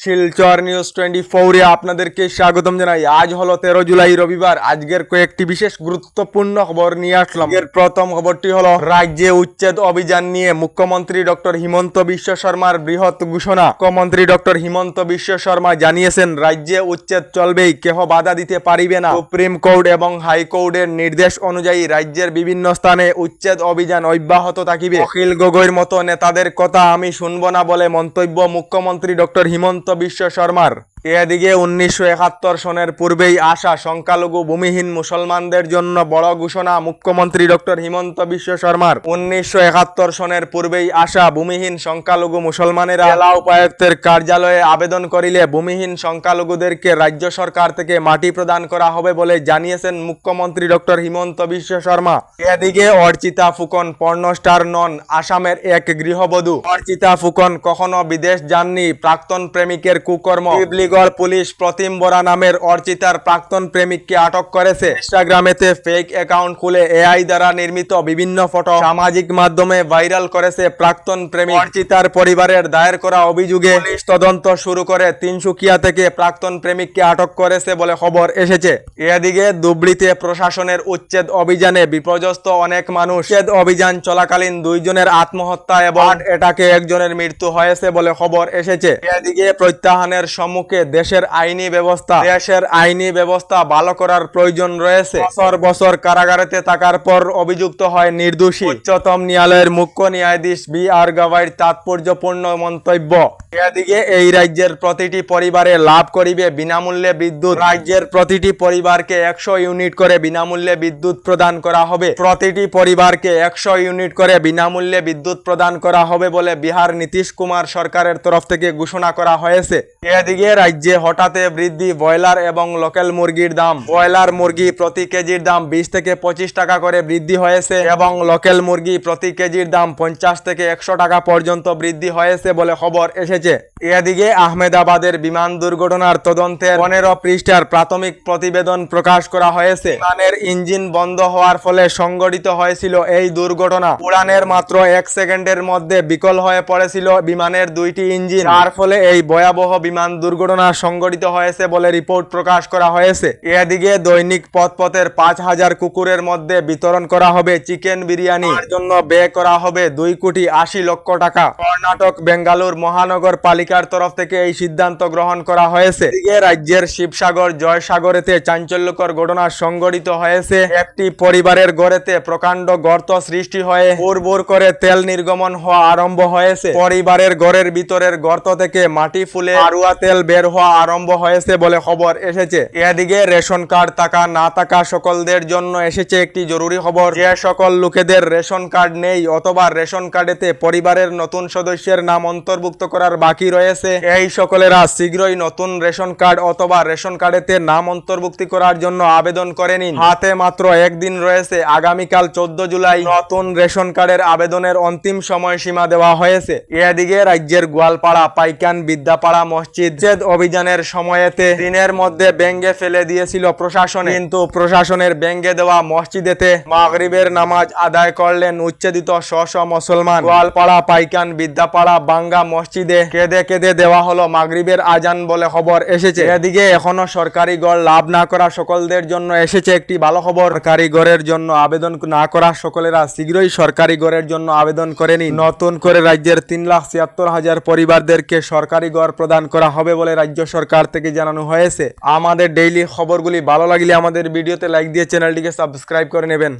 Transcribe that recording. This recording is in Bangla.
শিলচর নিউজ 24 আপনাদেরকে স্বাগতম জানাই। আজ হলো 13 জুলাই রবিবার। আজকের কয়েকটি বিশেষ গুরুত্বপূর্ণ খবর নিয়ে আসলাম। এর প্রথম খবরটি হলো রাজ্যে উচ্ছেদ অভিযান নিয়ে মুখ্যমন্ত্রী ডক্টর হিমন্ত বিশ্ব শর্মার বৃহৎ ঘোষণা। মুখ্যমন্ত্রী ডক্টর হিমন্ত বিশ্ব শর্মা জানিয়েছেন রাজ্যে উচ্ছেদ চলবেই, কেহ বাধা দিতে পারিবে না। সুপ্রিম কোর্ট এবং হাইকোর্টের নির্দেশ অনুযায়ী রাজ্যের বিভিন্ন স্থানে উচ্ছেদ অভিযান অব্যাহত থাকিবে। অখিল গগৈর মতো নেতাদের কথা আমি শুনব না বলে মন্তব্য মুখ্যমন্ত্রী ডক্টর হিমন্ত বিশ্ব শর্মার। এদিকে 1971 সনের পূর্বেই আসা সংখ্যালঘু ভূমিহীন মুসলমানদের জন্য বড় ঘোষণা মুখ্যমন্ত্রী ডক্টর হিমন্ত বিশ্ব শর্মার। 1971 সনের পূর্বেই আসা ভূমিহীন সংখ্যালঘু মুসলমানেরা জেলা উপায়ুক্তের কার্যালয়ে আবেদন করিলে ভূমিহীন সংখ্যালঘুদেরকে রাজ্য সরকার থেকে মাটি প্রদান করা হবে বলে জানিয়েছেন মুখ্যমন্ত্রী ডক্টর হিমন্ত বিশ্ব শর্মা। এদিকে অর্চিতা ফুকন পর্নস্টার নন, আসামের এক গৃহবধূ। অর্চিতা ফুকন কখনো বিদেশ যাননি, প্রাক্তন প্রেমিকের কুকর্ম। পুলিশ প্রতিম বরা নামের অর্চিতার প্রাক্তন প্রেমিককে আটক করেছে। ইনস্টাগ্রামেতে ফেক অ্যাকাউন্ট খুলে এআই দ্বারা নির্মিত বিভিন্ন ফটো সামাজিক মাধ্যমে ভাইরাল করেছে প্রাক্তন প্রেমিক। অর্চিতার পরিবারের দায়ের করা অভিযোগে পুলিশ তদন্ত শুরু করে তিনসুকিয়া থেকে প্রাক্তন প্রেমিককে আটক করেছে বলে খবর এসেছে। এদিকে ধুবড়ীতে প্রশাসনের উচ্ছেদ অভিযানে বিপর্যস্ত অনেক মানুষ। উচ্ছেদ অভিযান চলাকালীন 2 জনের আত্মহত্যা এবং এটাকে একজনের মৃত্যু হয়েছে বলে খবর এসেছে। এদিকে প্রত্যাহারের সম্মুখে দেশের আইনি ব্যবস্থা ভালো করার প্রয়োজন রয়েছে। বছর বছর কারাগারেতে থাকার পর অভিযুক্ত হয় নির্দোষী। উচ্চতম ন্যায়ালয়ের মুখ্য ন্যায়াধীশ বি.আর. গাভাইর তাৎপর্যপূর্ণ মন্তব্য। এদিকে এই রাজ্যের প্রতিটি পরিবারে লাভ করিবে বিনামূল্যে বিদ্যুৎ। রাজ্যের প্রতিটি পরিবারকে 100 ইউনিট করে বিনামূল্যে বিদ্যুৎ প্রদান করা হবে। প্রতিটি পরিবারকে 100 ইউনিট করে বিনামূল্যে বিদ্যুৎ প্রদান করা হবে বলে বিহার নীতিশ কুমার সরকারের তরফ থেকে ঘোষণা করা হয়েছে। এদিকে রাজ্যে হঠাৎ বৃদ্ধি ব্রয়লার এবং লোকাল মুরগির দাম। ব্রয়লার মুরগি প্রতি কেজির দাম 20 থেকে 25 টাকা করে বৃদ্ধি হয়েছে এবং লোকাল মুরগি প্রতি কেজির দাম 50 থেকে 100 টাকা পর্যন্ত বৃদ্ধি হয়েছে বলে খবর এসেছে। এদিকে আহমেদাবাদের বিমান দুর্ঘটনার তদন্তের 15 পৃষ্ঠার প্রাথমিক প্রতিবেদন প্রকাশ করা হয়েছে। বিমানের ইঞ্জিন বন্ধ হওয়ার ফলে সংঘটিত হয়েছিল এই দুর্ঘটনা। উড়ানের মাত্র 1 সেকেন্ডের মধ্যে বিকল হয়ে পড়েছিল বিমানের 2টি ইঞ্জিন, যার ফলে এই ভয়াবহ বিমান দুর্ঘটনা সংঘটিত হয়েছে বলে রিপোর্ট প্রকাশ করা হয়েছে। এদিকে দৈনিক পথের 5000 কুকুরের মধ্যে বিতরণ করা হবে চিকেন বিরিয়ানি। এর জন্য ব্যয় করা হবে 2,80,00,000 টাকা। কর্ণাটক বেঙ্গালুর মহানগর পালিকার তরফ থেকে এই সিদ্ধান্ত গ্রহণ করা হয়েছে। এদিকে রাজ্যের শিবসাগর জয়সাগরেতে চাঞ্চল্যকর ঘটনা সংঘটিত হয়েছে। একটি পরিবারের ঘরেতে প্রকাণ্ড গর্ত সৃষ্টি হয়ে ভুর করে তেল নির্গমন হওয়া আরম্ভ হয়েছে। পরিবারের ঘরের ভিতরের গর্ত থেকে মাটি ফুলে আরুয়া তেল বের হওয়া আরম্ভ হয়েছে বলে খবর এসেছে। এদিকে রেশন কার্ড থাকা না থাকা সকলদের জন্য এসেছে একটি জরুরি খবর। যে সকল লোকেদের রেশন কার্ড নেই অথবা রেশন কার্ডেতে পরিবারের নতুন সদস্যের নাম অন্তর্ভুক্ত করার বাকি রয়েছে, এই সকলেরা শীঘ্রই নতুন রেশন কার্ড অথবা রেশন কার্ডেতে নাম অন্তর্ভুক্তি করার জন্য আবেদন করে নিন। হাতে মাত্র একদিন রয়েছে। আগামীকাল 14 জুলাই নতুন রেশন কার্ডের আবেদনের অন্তিম সময়সীমা দেওয়া হয়েছে। এদিকে রাজ্যের গোয়ালপাড়া পাইকান বিদ্যাপাড়া মসজিদ অভিযানের সময়েতে দিনের মধ্যে ভেঙে ফেলে দিয়েছিল প্রশাসন, কিন্তু প্রশাসনের ভেঙে দেওয়া মসজিদেতে মাগরিবের নামাজ আদায় করলেন উচ্ছেদিত স্ব মুসলমান। গোয়ালপাড়া পাইকান বিদ্যাপাড়া বাঙ্গা মসজিদে কেঁদে কেঁদে দেওয়া হলো মাগরিবের আজান বলে খবর এসেছে। এদিকে এখনো সরকারি ঘর লাভ না করা সকলদের জন্য এসেছে একটি ভালো খবর। সরকারি ঘরের জন্য আবেদন না করা সকলেরা শীঘ্রই সরকারি ঘরের জন্য আবেদন করে নিন। নতুন করে রাজ্যের 3,76,000 পরিবারদেরকে সরকারি ঘর প্রদান করা হবে বলে রাজ্য সরকার থেকে জানানো হয়েছে। আমাদের ডেইলি খবরগুলি ভালো লাগলে আমাদের ভিডিওতে লাইক দিয়ে চ্যানেলটিকে সাবস্ক্রাইব করে নেবেন।